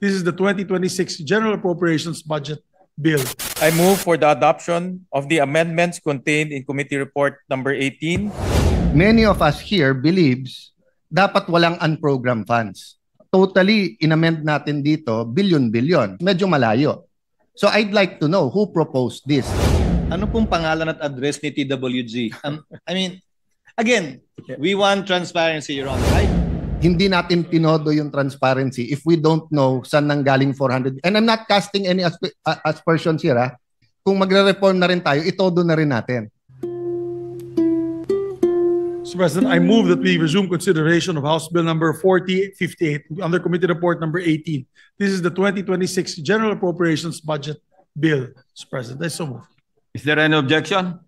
This is the 2026 General Appropriations Budget Bill. I move for the adoption of the amendments contained in Committee Report number 18. Many of us here believes dapat walang unprogrammed funds. Totally inamend natin dito billion-billion. Medyo malayo. So I'd like to know who proposed this. Ano pong pangalan at address ni TWG? I mean, again, we want transparency, Your Honor, right? Hindi natin tinodo yung transparency if we don't know saan nanggaling 400. And I'm not casting any aspersions here. Kung magre-reform na rin tayo, itodo na rin natin. Mr. President, I move that we resume consideration of House Bill number 4058 under Committee Report number 18. This is the 2026 General Appropriations Budget Bill. Mr. President, I so move. Is there any objection?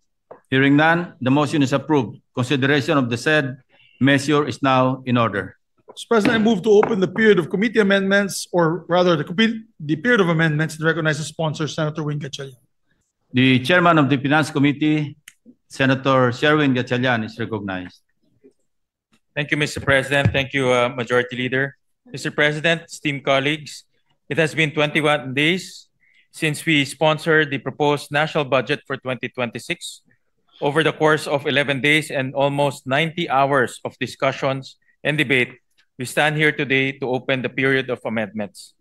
Hearing none, the motion is approved. Consideration of the said measure is now in order. Mr. President, I move to open the period of committee amendments, or rather the period of amendments, and recognize the sponsor, Senator Win Gatchalian. The chairman of the Finance Committee, Senator Sherwin Gatchalian, is recognized. Thank you, Mr. President. Thank you, Majority Leader. Mr. President, esteemed colleagues, it has been 21 days since we sponsored the proposed national budget for 2026. Over the course of 11 days and almost 90 hours of discussions and debate, we stand here today to open the period of amendments.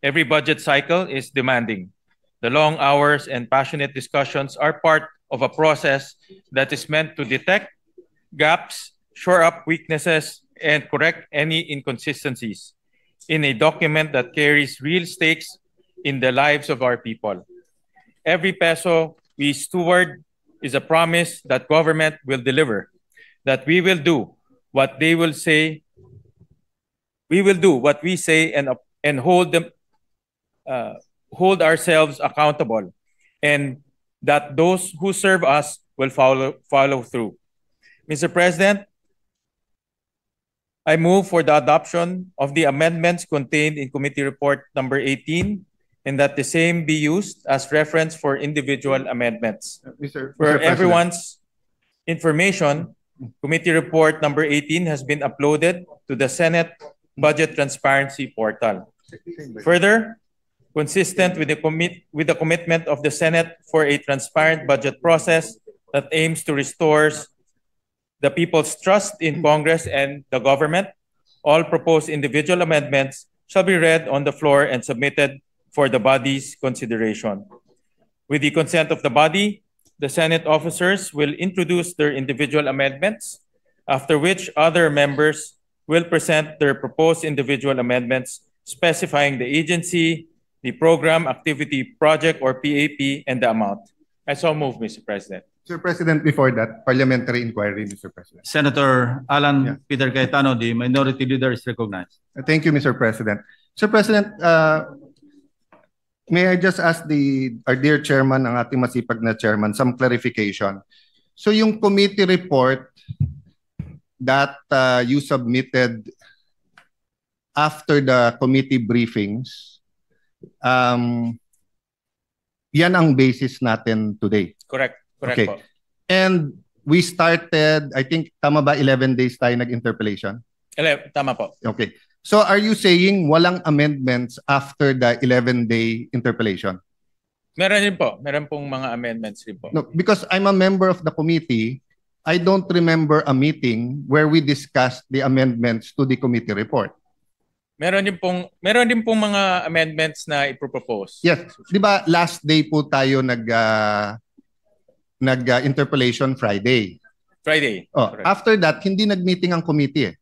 Every budget cycle is demanding. The long hours and passionate discussions are part of a process that is meant to detect gaps, shore up weaknesses, and correct any inconsistencies in a document that carries real stakes in the lives of our people. Every peso we steward is a promise that government will deliver, that we will do what they will say. We will do what we say and hold ourselves accountable, and that those who serve us will follow through. Mr. President, I move for the adoption of the amendments contained in Committee Report number 18, and that the same be used as reference for individual amendments. For everyone's information, Committee Report number 18 has been uploaded to the Senate Budget Transparency Portal. Further, consistent with the commitment of the Senate for a transparent budget process that aims to restore the people's trust in Congress and the government, all proposed individual amendments shall be read on the floor and submitted for the body's consideration. With the consent of the body, the Senate officers will introduce their individual amendments, after which other members will present their proposed individual amendments specifying the agency, the program, activity, project, or PAP, and the amount. I so move, Mr. President. Mr. President, before that, parliamentary inquiry, Mr. President. Senator Alan Peter Cayetano, the Minority Leader, is recognized. Thank you, Mr. President. Mr. President, may I just ask our dear chairman, ang ating masipag na chairman, some clarification. So yung committee report that you submitted after the committee briefings, yan ang basis natin today. Correct. Correct Okay. po. And we started, I think, tama ba 11 days tayo nag-interpellation? Tama po. Okay. So are you saying walang amendments after the 11-day interpellation? Meron din po. Meron pong mga amendments din po. No, because I'm a member of the committee, I don't remember a meeting where we discussed the amendments to the committee report. Meron din pong mga amendments na ipropose. Yes. Di ba last day po tayo nag-interpellation Friday? Friday. Oh, after that, hindi nag-meeting ang committee eh.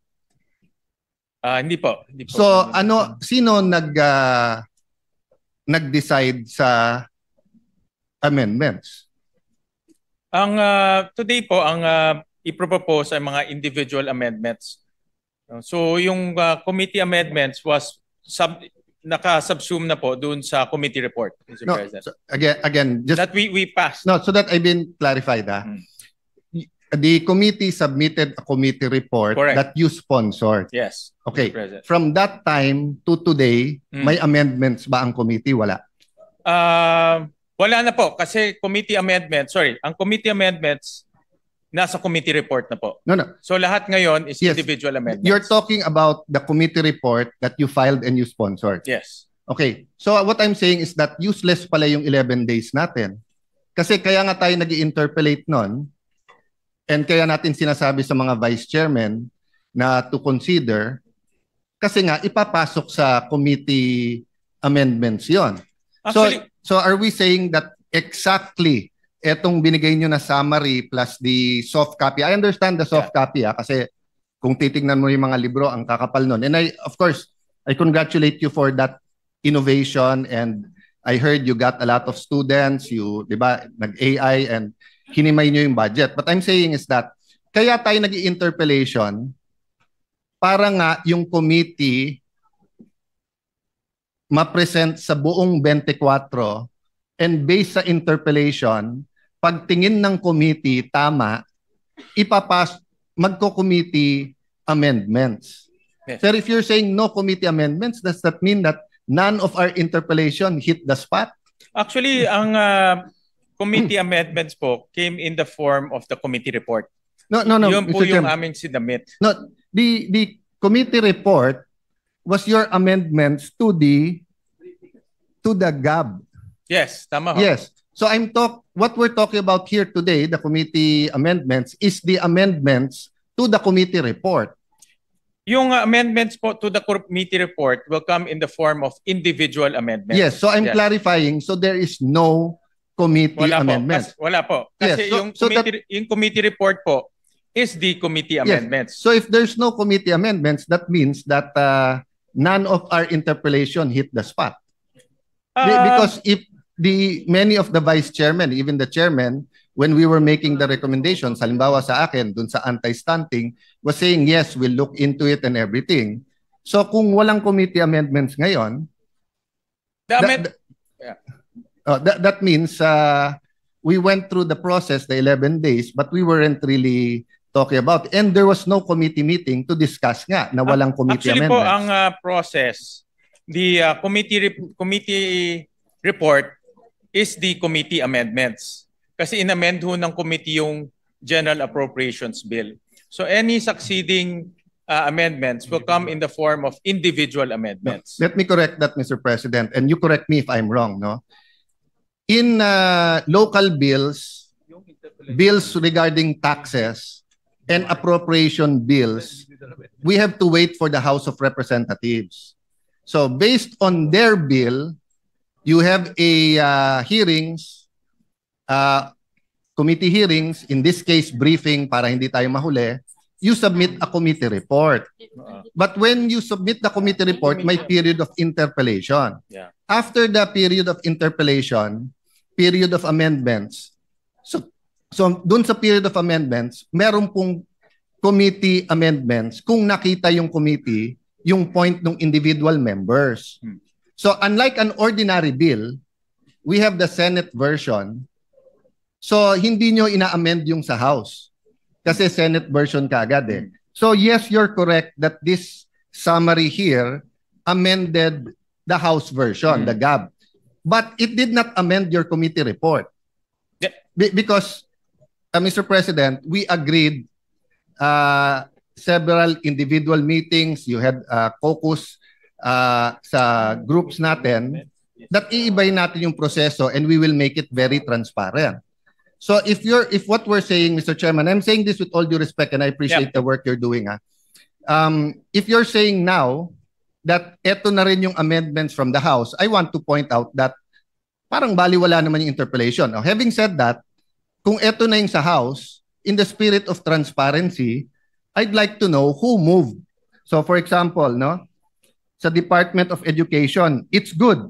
Hindi po. So sino nag-decide sa amendments? Ang today po ang ipropose ay mga individual amendments. So yung committee amendments was naka-subsume na po doon sa committee report, Mr. President. So again, just that we passed. No, so that I've been clarified. The committee submitted a committee report that you sponsored. Yes. Okay. From that time to today, may amendments ba ang committee? Wala. Wala na po kasi ang committee amendments nasa committee report na po. No. So lahat ngayon is individual amendments. You're talking about the committee report that you filed and you sponsored. Yes. Okay. So what I'm saying is that useless pala yung 11 days natin. Kasi kaya nga tayo nag-interpolate nun, and kaya natin sinasabi sa mga vice chairman na to consider, kasi nga ipapasok sa committee amendments yon. So are we saying that exactly etong binigay nyo na summary plus the soft copy? I understand the soft copy kasi kung titingnan mo yung mga libro, ang kakapal nun. And of course, I congratulate you for that innovation, and I heard you got a lot of students, you, di ba, nag-AI and hinimay nyo yung budget. But I'm saying is that, kaya tayo nag-interpellation para nga yung committee ma-present sa buong 24 and based sa interpellation, pagtingin ng committee tama, magko-committee amendments. Yes. Sir, if you're saying no committee amendments, does that mean that none of our interpellation hit the spot? Actually, ang committee amendments po came in the form of the committee report. No, Yun po Mr. yung Chairman. aming sinamit. No, the committee report was your amendments to the GAB. Yes, tama ho. Yes. So what we're talking about here today, the committee amendments, is the amendments to the committee report. Yung amendments po to the committee report will come in the form of individual amendments. Yes. So I'm clarifying. So there is no committee amendments. Wala po. Kasi Yes, yung committee report po is the committee amendments. So if there's no committee amendments, that means that none of our interpellation hit the spot. Because if many of the vice chairman, even the chairman, when we were making the recommendations, halimbawa sa akin, dun sa anti-stunting, was saying, yes, we'll look into it and everything. So kung walang committee amendments ngayon, that means we went through the process, the 11 days, but we weren't really talking about it. And there was no committee meeting to discuss nga na walang committee amendments. Actually po, ang process, the committee report is the committee amendments. Kasi in-amend ho ng committee yung General Appropriations Bill. So any succeeding amendments will come in the form of individual amendments. Let me correct that, Mr. President, and you correct me if I'm wrong, no? In local bills regarding taxes and appropriation bills, we have to wait for the House of Representatives. So based on their bill, you have a committee hearings, in this case briefing para hindi tayo mahuli, you submit a committee report. But when you submit the committee report, may period of interpellation. Yeah. After the period of interpellation, period of amendments. So dun sa period of amendments, meron pong committee amendments kung nakita yung committee yung point ng individual members. So unlike an ordinary bill, we have the Senate version. So hindi nyo ina-amend yung sa House kasi Senate version kaagad eh. So yes, you're correct that this summary here amended the House version, the GAB. But it did not amend your committee report. Because, Mr. President, we agreed several individual meetings, you had caucus sa groups natin, that iibay natin yung proseso and we will make it very transparent. So if what we're saying, Mr. Chairman, I'm saying this with all due respect and I appreciate the work you're doing. If you're saying now that eto na rin yung amendments from the House, I want to point out that parang baliwala naman yung interpellation. Now, having said that, kung eto na yung sa House, in the spirit of transparency, I'd like to know who moved. So for example, no, sa Department of Education, it's good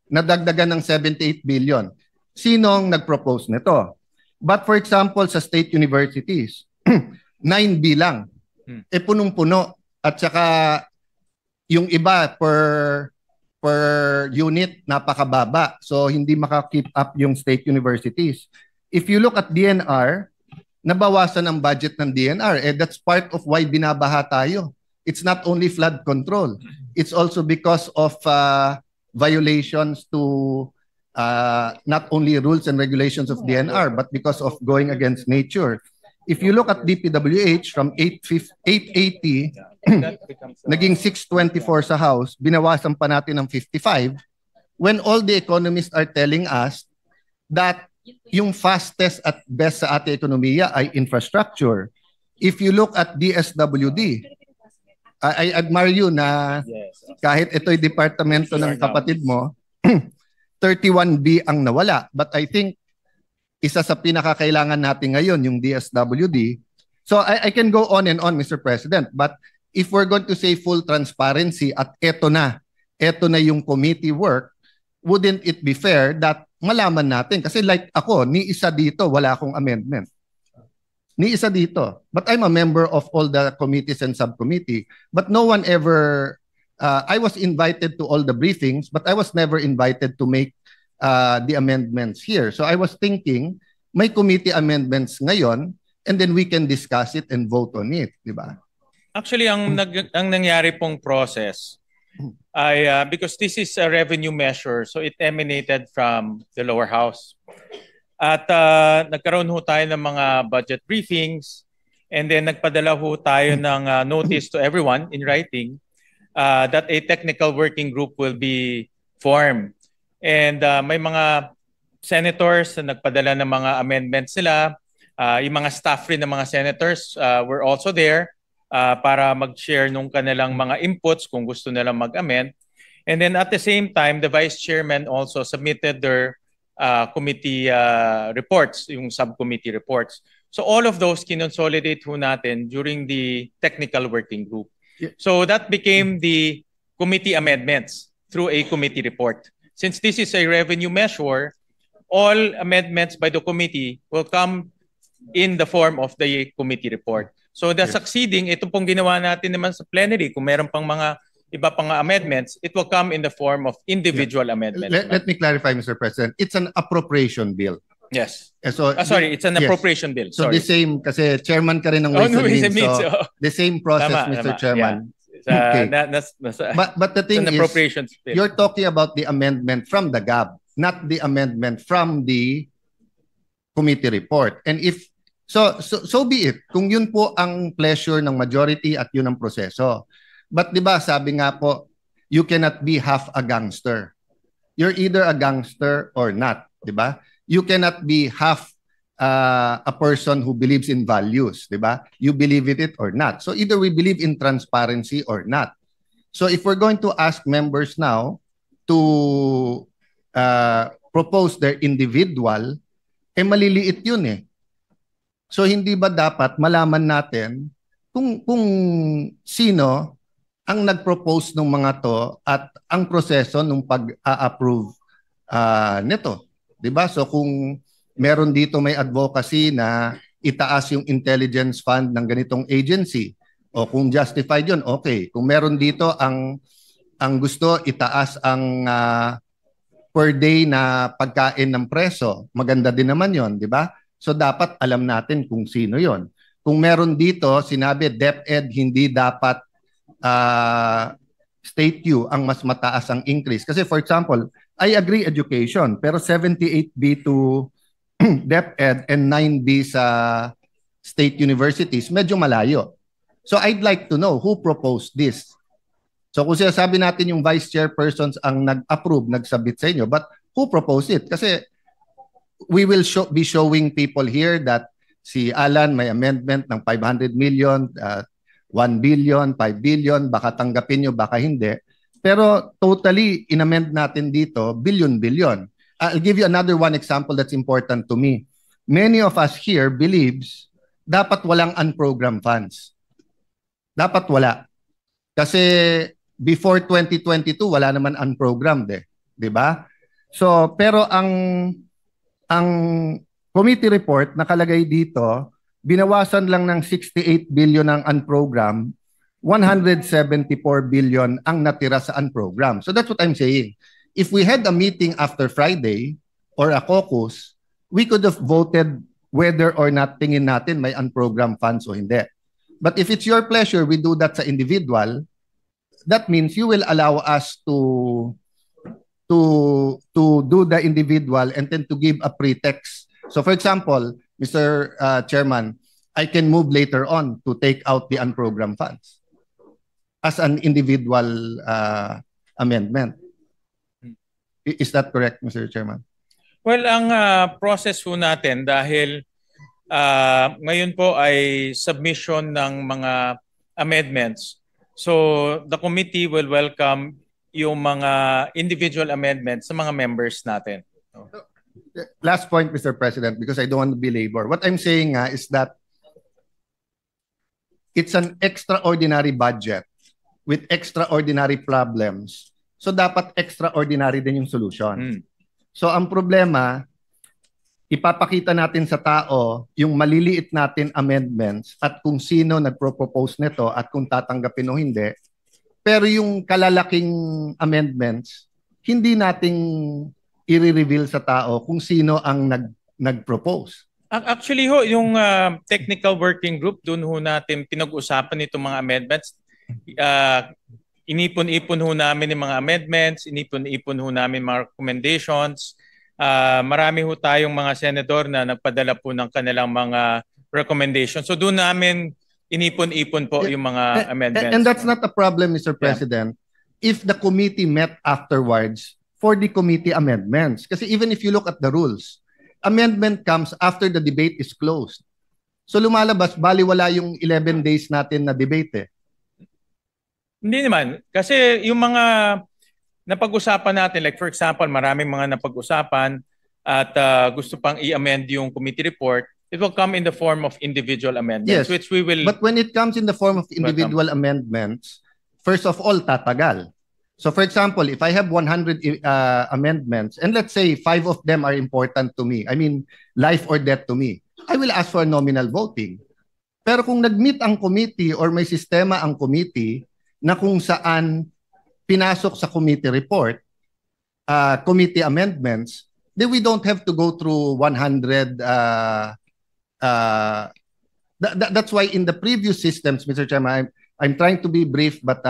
na dagdagan ng 78 billion. Sinong nag-propose nito? But for example, sa state universities, 9B lang. Punong-puno. At saka yung iba per unit napakababa. So hindi maka-keep up yung state universities. If you look at DNR, nabawasan ang budget ng DNR. That's part of why binabaha tayo. It's not only flood control. It's also because of violations to not only rules and regulations of DNR, but because of going against nature. If you look at DPWH from 880 naging 624 sa House, binawasan pa natin ng 55, when all the economists are telling us that yung fastest at best sa ating ekonomiya ay infrastructure. If you look at DSWD, I admire you na kahit ito'y departamento ng kapatid mo, 31B ang nawala. But I think isa sa pinakakailangan natin ngayon yung DSWD. So I can go on and on, Mr. President, but if we're going to say full transparency at eto na yung committee work, wouldn't it be fair that malaman natin? Kasi like ako, ni isa dito, wala akong amendment. Ni isa dito. But I'm a member of all the committees and subcommittee. But no one ever, I was invited to all the briefings, but I was never invited to make the amendments here. So I was thinking, may committee amendments ngayon, and then we can discuss it and vote on it. Di ba? Actually, ang nangyari pong process ay because this is a revenue measure, so it emanated from the lower house. At nagkaroon ho tayo ng mga budget briefings, and then nagpadala ho tayo ng notice to everyone in writing that a technical working group will be formed. And may mga senators na nagpadala ng mga amendments nila. Yung mga staff rin ng mga senators were also there para mag-share nung kanilang mga inputs kung gusto nilang mag-amend. And then at the same time, the vice chairman also submitted their committee reports, yung subcommittee reports. So all of those kinonsolidate ho natin during the technical working group. Yeah. So that became the committee amendments through a committee report. Since this is a revenue measure, all amendments by the committee will come in the form of the committee report. So the succeeding, ito pong ginawa natin naman sa plenary, kung meron pang mga iba pang amendments, it will come in the form of individual amendments. Let me clarify, Mr. President. It's an appropriation bill. Yes. So, sorry, it's an appropriation bill. So sorry. The same, kasi chairman ka rin ng Ways and Means, so the same process, tama, Mr. Chairman. Yeah. Okay. But the thing is, you're talking about the amendment from the GAB, not the amendment from the committee report. And if so be it. Kung yun po ang pleasure ng majority at yun ang proseso. But di ba sabi nga po, you cannot be half a gangster. You're either a gangster or not, di ba? You cannot be half a person who believes in values, di ba? You believe in it or not. So either we believe in transparency or not. So if we're going to ask members now to propose their individual, maliliit yun eh. So hindi ba dapat malaman natin kung sino ang nag-propose ng mga to at ang proseso ng pag-a-approve nito. Diba? So kung meron dito may advocacy na itaas yung intelligence fund ng ganitong agency, o kung justified yun, okay. Kung meron dito ang gusto itaas ang per day na pagkain ng preso, maganda din naman yon, di ba? So dapat alam natin kung sino yon. Kung meron dito, sinabi DepEd hindi dapat state U ang mas mataas ang increase. Kasi for example, I agree education, pero 78B to DepEd and 9B sa state universities, medyo malayo. So I'd like to know who proposed this. So kung sinasabi natin yung vice chairpersons ang nag-approve, nag-submit sa inyo, but who proposed it? Kasi we will be showing people here that si Alan may amendment ng 500 million, 1 billion, 5 billion, baka tanggapin nyo, baka hindi. Pero totally, in-amend natin dito, billion. I'll give you another one example that's important to me. Many of us here believes dapat walang unprogrammed funds. Dapat wala. Kasi before 2022, wala naman unprogrammed eh. Diba? So, pero ang committee report nakalagay dito, binawasan lang ng 68 billion ang unprogrammed, 174 billion ang natira sa unprogrammed. So that's what I'm saying. If we had a meeting after Friday or a caucus, we could have voted whether or not tingin natin may unprogrammed funds o hindi. But if it's your pleasure, we do that sa individual, that means you will allow us to do the individual and then to give a pretext. So for example, Mr. Chairman, I can move later on to take out the unprogrammed funds. as an individual amendment. Is that correct, Mr. Chairman? Well, ang process po natin dahil ngayon po ay submission ng mga amendments. So the committee will welcome yung mga individual amendments sa mga members natin. Last point, Mr. President, because I don't want to belabor. What I'm saying is that it's an extraordinary budget with extraordinary problems. So dapat extraordinary din yung solution. So ang problema, ipapakita natin sa tao yung maliliit natin amendments at kung sino nagpro-propose nito at kung tatanggapin o hindi. Pero yung kalalaking amendments, hindi nating i-reveal sa tao kung sino ang nag-propose. Actually ho, yung technical working group, doon ho natin pinag-usapan itong mga amendments. Inipon-ipon ho namin yung mga amendments, inipon-ipon ho namin mga recommendations. Marami ho tayong mga senador na nagpadala po ng kanilang mga recommendations. So doon namin inipon-ipon po yung mga amendments. And that's not a problem, Mr. President, if the committee met afterwards for the committee amendments. Kasi even if you look at the rules, amendment comes after the debate is closed. So lumalabas, baliwala yung 11 days natin na debate. Hindi naman. Kasi yung mga napag-usapan natin, like for example, maraming mga napag-usapan at gusto pang i-amend yung committee report, it will come in the form of individual amendments, Yes, which we will... but when it comes in the form of individual amendments, first of all, tatagal. So for example, if I have 100 amendments, and let's say 5 of them are important to me, I mean, life or death to me, I will ask for nominal voting. Pero kung nag-meet ang committee or may sistema ang committee na kung saan pinasok sa committee report, committee amendments, then we don't have to go through 100. That's why in the previous systems, Mr. Chairman, I'm trying to be brief, but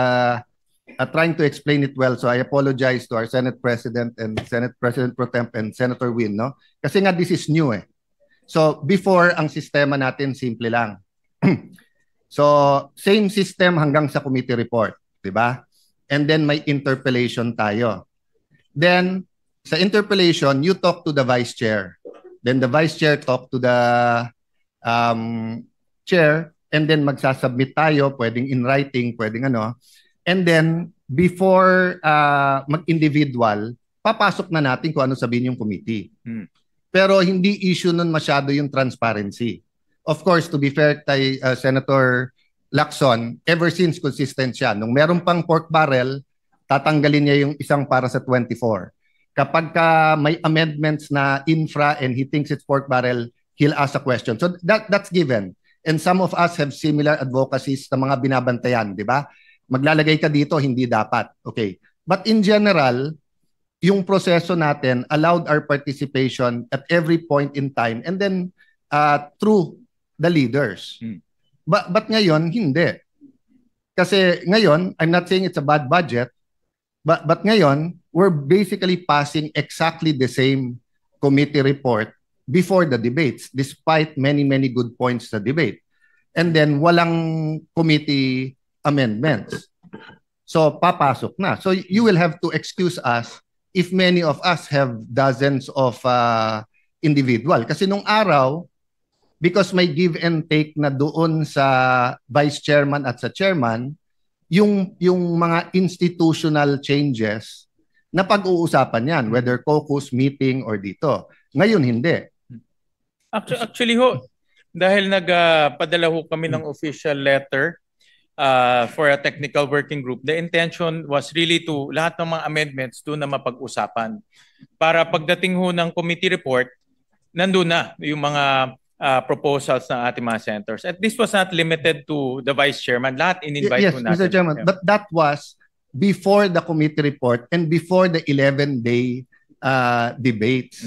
trying to explain it well. So I apologize to our Senate President and Senate President Pro Temp and Senator Win, no? Kasi nga this is new eh. So before, ang sistema natin simple lang. So same system hanggang sa committee report, di ba? And then may interpellation tayo. Then sa interpellation, you talk to the vice chair. Then the vice chair talk to the chair, and then magsasubmit tayo, pwedeng in writing, pwedeng ano. And then, before mag-individual, papasok na natin kung ano sabihin yung committee. Pero hindi issue nun masyado yung transparency. Of course, to be fair kay Senator Lacson, ever since consistent siya. Nung meron pang pork barrel, tatanggalin niya yung isang para sa 24. Kapag may amendments na infra and he thinks it's pork barrel, he'll ask a question. So that's given. And some of us have similar advocacies sa mga binabantayan, di ba? Maglalagay ka dito, hindi dapat. Okay. But in general, yung proseso natin allowed our participation at every point in time and then through the leaders. But ngayon, hindi. Kasi ngayon, I'm not saying it's a bad budget, but ngayon, we're basically passing exactly the same committee report before the debates, despite many, many good points sa debate. And then, walang committee amendments. So, papasok na. So, you will have to excuse us if many of us have dozens of individual. Kasi nung araw, because may give and take na doon sa vice chairman at sa chairman, yung mga institutional changes na pag-uusapan yan, whether caucus, meeting, or dito. Ngayon, hindi. Actually ho, dahil nagpadala ho kami ng official letter for a technical working group, the intention was really to lahat ng mga amendments doon na mapag-usapan. Para pagdating ho ng committee report, nandun na yung mga proposals ng ating mga senators. And this was not limited to the vice chairman. Lahat in-invite po natin. Yes, Mr. Chairman. But that was before the committee report and before the 11-day debates.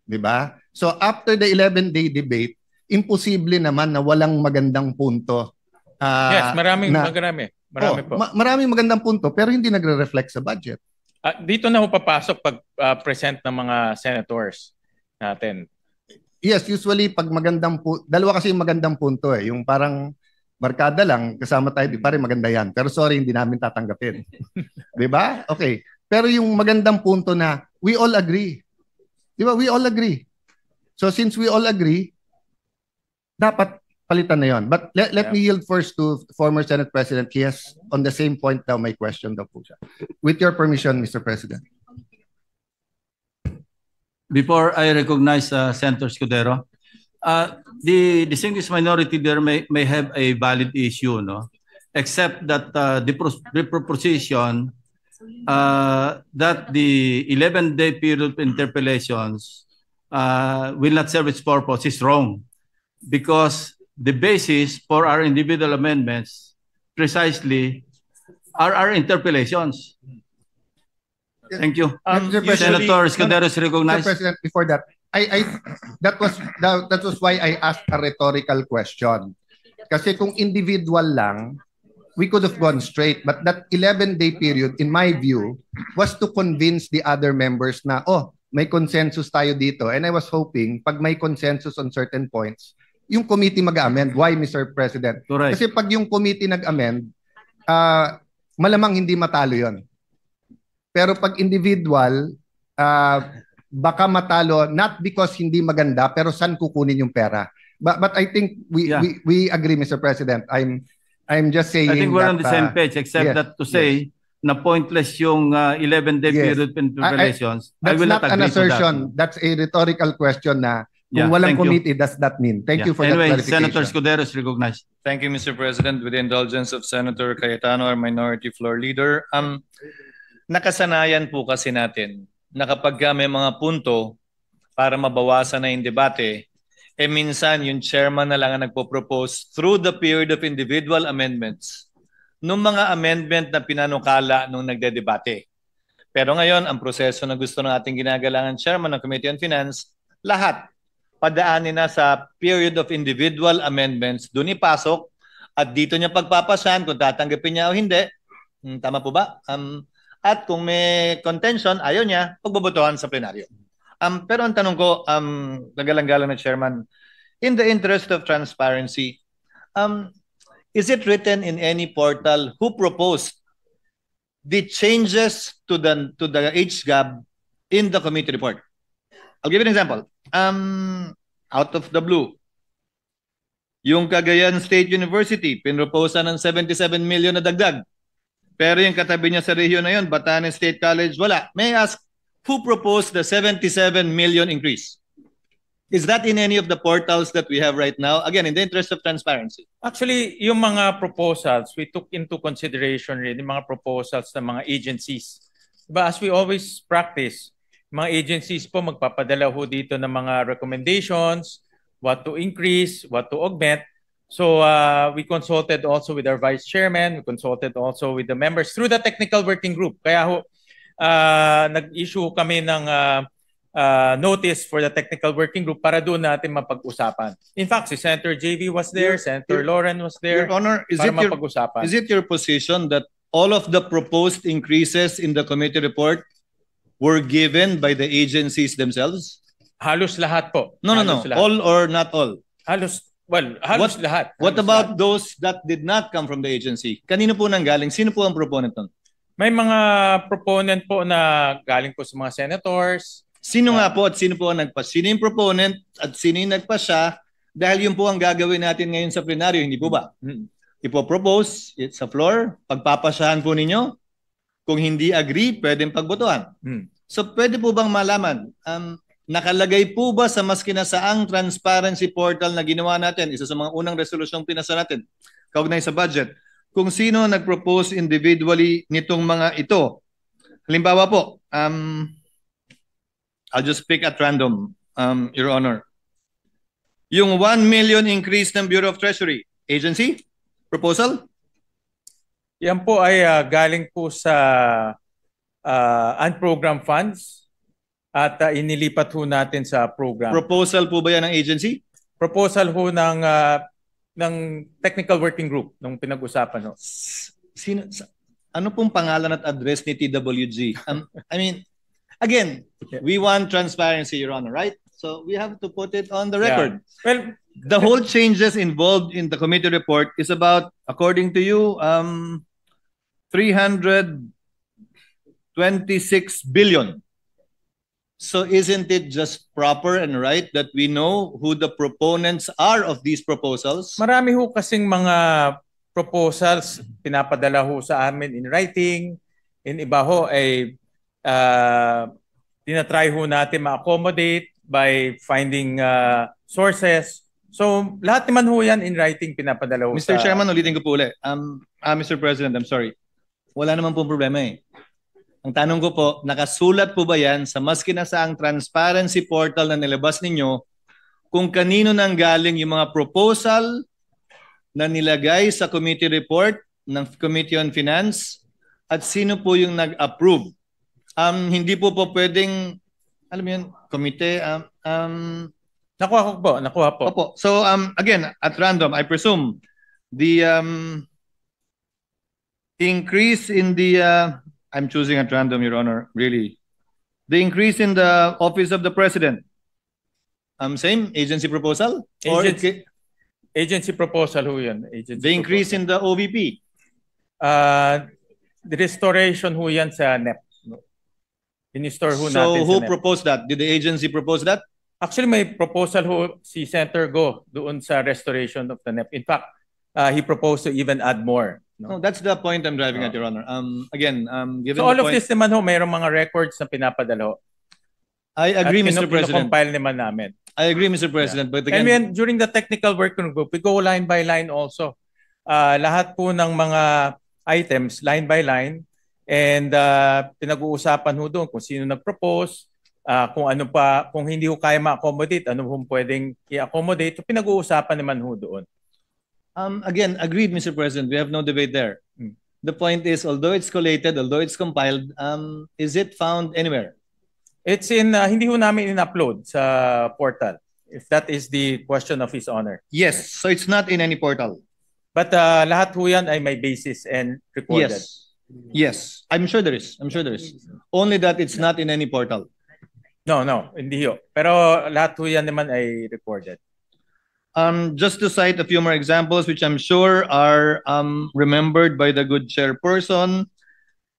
Di ba? So after the 11-day debate, imposible naman na walang magandang punto. Yes, marami po. Maraming magandang punto pero hindi nagre-reflect sa budget. Dito na ho papasok pag present ng mga senators natin. Yes, usually pag magandang dalawa kasi yung magandang punto eh, yung parang barkada lang, kasama tayo, di pare maganda yan. Pero sorry, hindi namin tatanggapin. Di ba? Okay. Pero yung magandang punto na we all agree. Di ba? We all agree. So since we all agree, dapat palitan na yon. But let me yield first to former Senate President. He has on the same point daw may question daw po siya. With your permission, Mr. President. Before I recognize Senator Escudero, the distinguished minority there may have a valid issue, no? Except that the proposition that the 11-day period of interpellations will not serve its purpose is wrong, because the basis for our individual amendments precisely are our interpellations. Thank you. Senator Escudero is recognized. Mr. President, before that, that was why I asked a rhetorical question. Kasi kung individual lang, we could have gone straight. But that 11-day period, in my view, was to convince the other members na, oh, may consensus tayo dito. And I was hoping, pag may consensus on certain points, yung committee mag-amend. Why, Mr. President? Correct. Kasi pag yung committee nag-amend, malamang hindi matalo yon. Pero pag individual, baka matalo not because hindi maganda pero saan kukunin yung pera. But I think we agree, Mr. President. I'm just saying I think we're that, on the same page, except yes, that to say na pointless yung 11-day Yes. period interpellations. I that's will not not an agree to that. assertion. That's a rhetorical question na kung Yeah, walang thank you. committee, does that mean? Thank you for Anyway, that clarification. Senator Escudero is recognized. Thank you, Mr. President. With the indulgence of Senator Cayetano, our minority floor leader, nakasanayan po kasi natin na kapag may mga punto para mabawasan na yung debate, minsan yung chairman na lang ang nagpo-propose through the period of individual amendments nung mga amendment na pinanukala nung nagdedebate. Pero ngayon, ang proseso na gusto ng ating ginagalangan chairman ng Committee on Finance, lahat padaanin na sa period of individual amendments, doon ipasok at dito niya pagpapasan kung tatanggapin niya o hindi. Tama po ba? At kung may contention, ayaw niya, pagbobotohan sa plenaryo. Pero ang tanong ko, nagalang-galang na chairman, in the interest of transparency, is it written in any portal who proposed the changes to the age gap in the committee report? I'll give you an example. Out of the blue, yung Cagayan State University, pinroposa ng 77 million na dagdag. Pero yung katabi niya sa rehiyon na yun, Batanes State College, wala. May I ask, who proposed the 77 million increase? Is that in any of the portals that we have right now? Again, in the interest of transparency. Actually, yung mga proposals, we took into consideration rin yung mga proposals ng mga agencies. Diba, as we always practice, mga agencies po magpapadala ho dito ng mga recommendations, what to increase, what to augment. So we consulted also with our vice chairman, we consulted also with the members through the technical working group. Kaya ho, nag-issue kami ng notice for the technical working group para doon natin mapag-usapan. In fact, si Senator JV was there, Senator Lauren was there. Your Honor, is it your position that all of the proposed increases in the committee report were given by the agencies themselves? Halos lahat po. No. Lahat. All or not all? Halos lahat. What Halos about lahat. those that did not come from the agency? Kanino po nanggaling? Sino po ang proponent nun? May mga proponent po na galing po sa mga senators. Sino nga po at sino po ang nagpas? Sino yung proponent at sino yung nagpasya? Dahil yun po ang gagawin natin ngayon sa plenaryo, hindi po ba? Ipopropose sa floor, pagpapasyahan po ninyo. Kung hindi agree, pwedeng pagbotohan. So pwede po bang malaman, nakalagay po ba sa mas kinasaang transparency portal na ginawa natin, isa sa mga unang resolusyong pinasa natin, kaugnay sa budget, kung sino nag-propose individually nitong mga ito? Halimbawa po, I'll just pick at random, Your Honor. Yung 1 million increase ng Bureau of Treasury, agency? Proposal? Yan po ay galing po sa unprogrammed funds at inilipat ho natin sa program. Proposal po ba yan ng agency? Proposal ho ng technical working group nung pinag-usapan ho. Ano pong pangalan at address ni TWG? I mean, again, we want transparency, Your Honor, right? So we have to put it on the record. Yeah. Well, the whole changes involved in the committee report is about, according to you, 326 billion. So isn't it just proper and right that we know who the proponents are of these proposals? Marami ho kasing mga proposals pinapadala ho sa amin in writing. In iba ho ay tinatry ho natin ma-accommodate by finding sources. So lahat naman ho yan in writing pinapadala ho Mr. sa... Chairman, ulitin ko po ulit. Mr. President, I'm sorry. Wala naman pong problema eh. Ang tanong ko po, nakasulat po ba yan sa mas kinasaang transparency portal na nilabas ninyo kung kanino nang galing yung mga proposal na nilagay sa committee report ng Committee on Finance at sino po yung nag-approve? Hindi po pwedeng, alam mo yun, committee, Nakuha po. Opo. So again, at random, I presume the increase in the I'm choosing at random, Your Honor, really. The increase in the Office of the President. Same agency proposal? Agency proposal ho yun. Agency The increase proposal. in the OVP? The restoration ho yan sa NEP. In-store ho natin So who sa NEP. proposed that? Did the agency propose that? Actually, may proposal ho si Senator Go doon sa restoration of the NEP. In fact, he proposed to even add more. No, that's the point I'm driving at, Your Honor. Again, given So all the of point, this naman ho, mayroong mga records na pinapadala ho. I agree, Mr. President. Compile naman namin. I agree, Mr. President. But again, And then, during the technical working group, we go line by line also. Lahat po ng mga items, line by line. And pinag-uusapan ho doon kung sino nag-propose, kung ano pa, kung hindi ho kaya ma-accommodate, ano ho pwedeng i-accommodate. So, pinag-uusapan naman ho doon. again, agreed, Mr. President. We have no debate there. The point is, although it's collated, although it's compiled, is it found anywhere? It's in, hindi ho namin in-upload sa portal, if that is the question of His Honor. Yes. So it's not in any portal. But lahat ho yan ay may basis and recorded. Yes. Yes. I'm sure there is. I'm sure there is. Only that it's not in any portal. No, hindi ho. Pero lahat ho yan naman ay recorded. Just to cite a few more examples, which I'm sure are remembered by the good chairperson,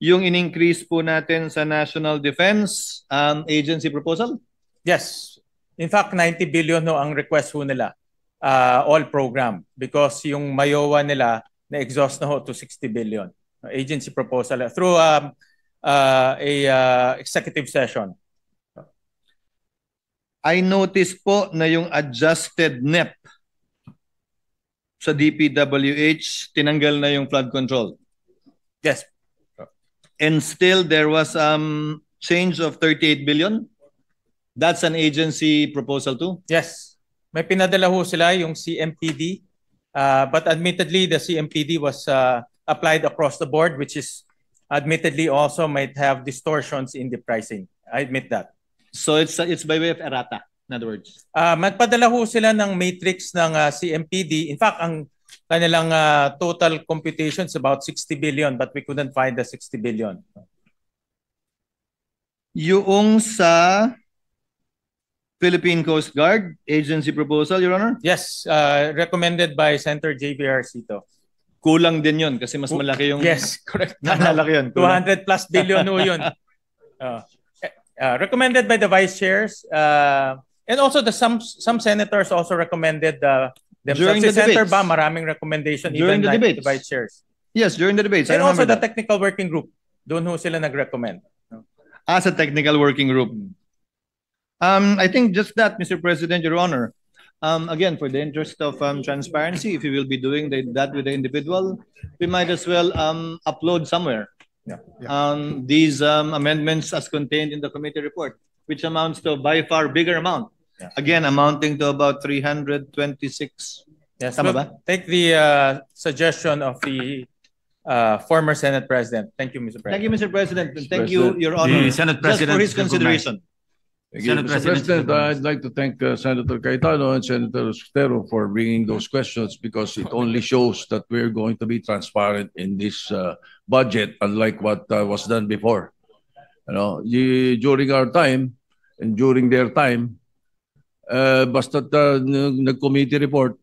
yung in-increase po natin sa National Defense Agency proposal? Yes. In fact, 90 billion ho ang request ho nila. All program. Because yung Mayowa nila na-exhaust na ho to 60 billion. Agency proposal through a executive session. I noticed po na yung adjusted NEP sa DPWH, tinanggal na yung flood control. Yes. And still there was change of 38 billion. That's an agency proposal too? Yes. May pinadala ho sila yung CMPD. But admittedly, the CMPD was applied across the board, which is admittedly also might have distortions in the pricing. I admit that. So it's by way of errata, in other words. Magpadala ho sila ng matrix ng CMPD. In fact, ang kanilang total computation is about 60 billion, but we couldn't find the 60 billion. Yung sa Philippine Coast Guard agency proposal, Your Honor? Yes, recommended by Senator JVR Cito. Kulang din yun kasi mas malaki yung... Yes, correct. Malaki yun. 200 plus billion ho yun. Recommended by the vice chairs, and also some senators also recommended themselves. During the Senator debates. Ba, maraming recommendation During even the like debates. the vice chairs. Yes, during the debates. And I also remember the that. technical working group. Doon ho sila nag-recommend. As a technical working group. I think just that, Mr. President, Your Honor. Again, for the interest of transparency, if you will be doing that with the individual, we might as well upload somewhere these amendments as contained in the committee report, which amounts to by far bigger amount. Again, amounting to about 326. Yes, Tama look, ba? take the suggestion of the former Senate President. Thank you, Mr. President. Thank you, Mr. President. And thank you, Your Honor, The Senate just for President his is recognized. consideration. Thank you, Senate Mr. President, President, I'd like to thank Senator Cayetano and Senator Sotero for bringing those questions because it only shows that we're going to be transparent in this budget, unlike what was done before. You know, during our time and during their time, Basta nag-committee report,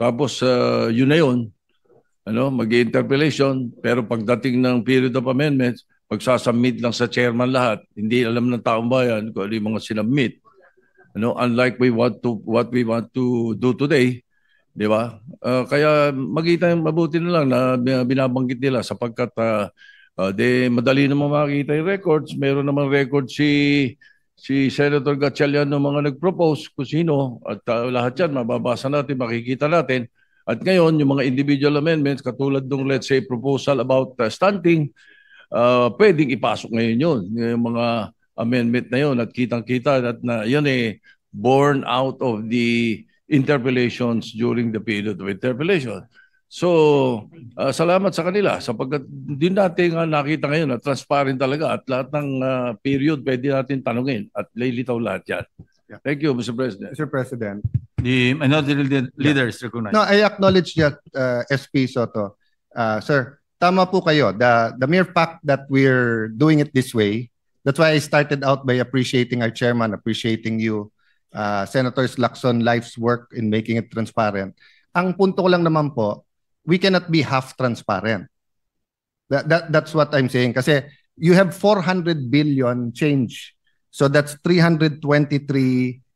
tapos yun na yun, mag-interpellation, pero pagdating ng period of amendments, pagsasubmit lang sa chairman lahat, hindi alam ng taong bayan kung ano yung mga sinubmit. Unlike what we want to do today, di ba? Kaya mabuti na lang na binabanggit nila sapagkat madali naman makita yung records. Meron namang record si Senator Gatchalian ng mga nag-propose kung sino at lahat yan mababasa natin, makikita natin. At ngayon, yung mga individual amendments katulad ng let's say proposal about stunting, pwedeng ipasok ngayon yun. Yung mga amendment na yun at kitang-kita at na yun born out of the interpellations during the period of interpellation. So, salamat sa kanila sapagkat din natin nakita ngayon na transparent talaga at lahat ng period pwede natin tanungin at lilitaw lahat yan. Yeah. Thank you, Mr. President. Mr. President. The minority leader is recognized. No, I acknowledge that, SP Soto. Sir, tama po kayo. The mere fact that we're doing it this way, that's why I started out by appreciating our chairman, appreciating you, Senators Lacson, Life's work in making it transparent. Ang punto ko lang naman po, we cannot be half transparent. That's what I'm saying. Kasi you have 400 billion change. So that's 323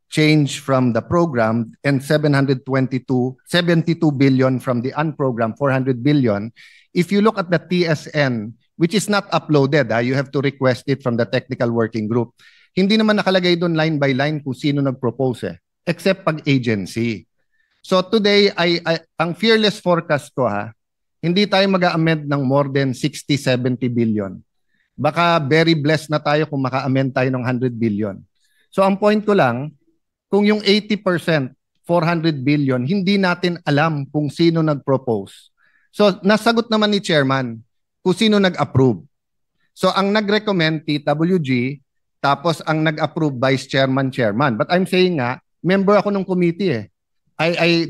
change from the program and 72 billion from the unprogrammed, 400 billion. If you look at the TSN, which is not uploaded, you have to request it from the technical working group. Hindi naman nakalagay doon line by line kung sino nag-propose except pag agency. So today, ang fearless forecast ko hindi tayo mag-a-amend ng more than 60-70 billion. Baka very blessed na tayo kung maka-amend tayo ng 100 billion. So ang point ko lang, kung yung 80%, 400 billion, hindi natin alam kung sino nag-propose. So nasagot naman ni Chairman kung sino nag-approve. So ang nag-recommend, TWG, tapos ang nag-approve, Vice Chairman, Chairman. But I'm saying member ako ng committee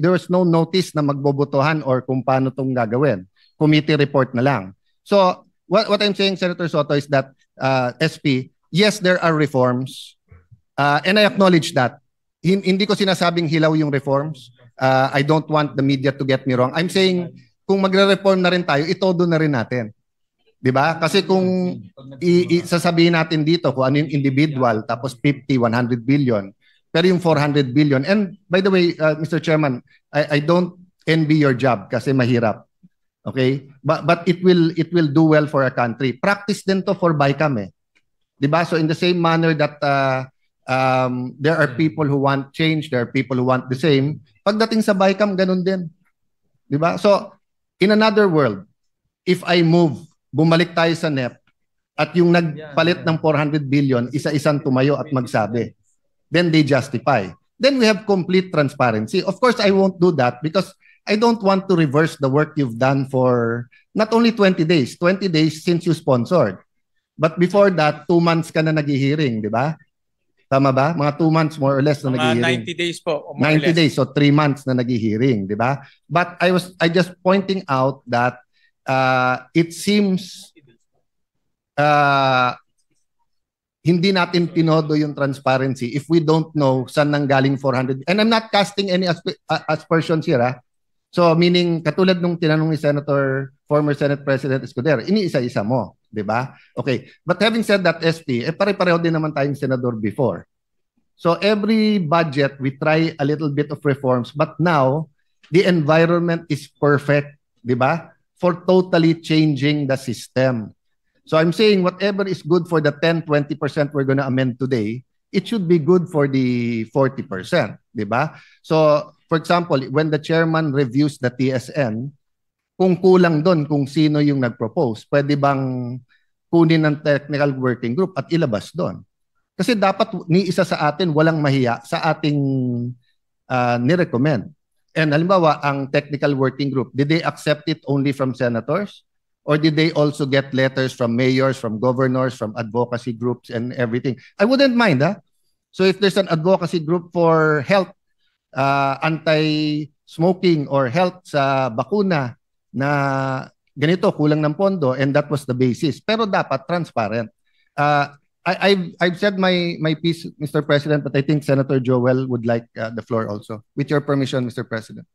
there was no notice na magbobotohan or kung paano itong gagawin. Committee report na lang. So, what I'm saying, Senator Soto, is that, SP, yes, there are reforms. And I acknowledge that. Hindi ko sinasabing hilaw yung reforms. I don't want the media to get me wrong. I'm saying, kung magre-reform na rin tayo, itodo na rin natin. Diba? Kasi kung sasabihin natin dito kung ano yung individual, tapos 50, 100 billion, pero yung 400 billion. And by the way, Mr. Chairman, I don't envy your job kasi mahirap. Okay? But it will do well for our country. Practice din to for BICAM Diba? So in the same manner that there are people who want change, there are people who want the same, pagdating sa BICAM, ganun din. Diba? So in another world, if I move, bumalik tayo sa NEP, at yung nagpalit ng 400 billion, isa-isang tumayo at magsabi, then they justify. Then we have complete transparency. Of course, I won't do that because I don't want to reverse the work you've done for not only 20 days since you sponsored. But before that, 2 months ka na nag-hearing, di ba? Tama ba? Mga 2 months more or less na nag-hearing. 90 days po. 90 days, so 3 months na nag-hearing, di ba? But I just pointing out that it seems hindi natin tinodo yung transparency if we don't know saan nanggaling 400. And I'm not casting any aspersions here. So meaning, katulad nung tinanong ni former Senate President Escudero, iniisa-isa mo, di ba? Okay. But having said that, SP, pare-pareho din naman tayong senador before. So every budget, we try a little bit of reforms. But now, the environment is perfect, di ba? For totally changing the system. So I'm saying whatever is good for the 10-20% we're going to amend today, it should be good for the 40%, di ba? So, for example, when the chairman reviews the TSN, kung kulang doon kung sino yung nag-propose, pwede bang kunin ng technical working group at ilabas doon? Kasi dapat ni isa sa atin walang mahiya sa ating nirecommend. And halimbawa, ang technical working group, did they accept it only from senators? Or did they also get letters from mayors, from governors, from advocacy groups and everything? I wouldn't mind, So if there's an advocacy group for health, anti-smoking or health sa bakuna na ganito, kulang ng pondo, and that was the basis. Pero dapat transparent. I've said my piece, Mr. President, but I think Senator Joel would like the floor also. With your permission, Mr. President.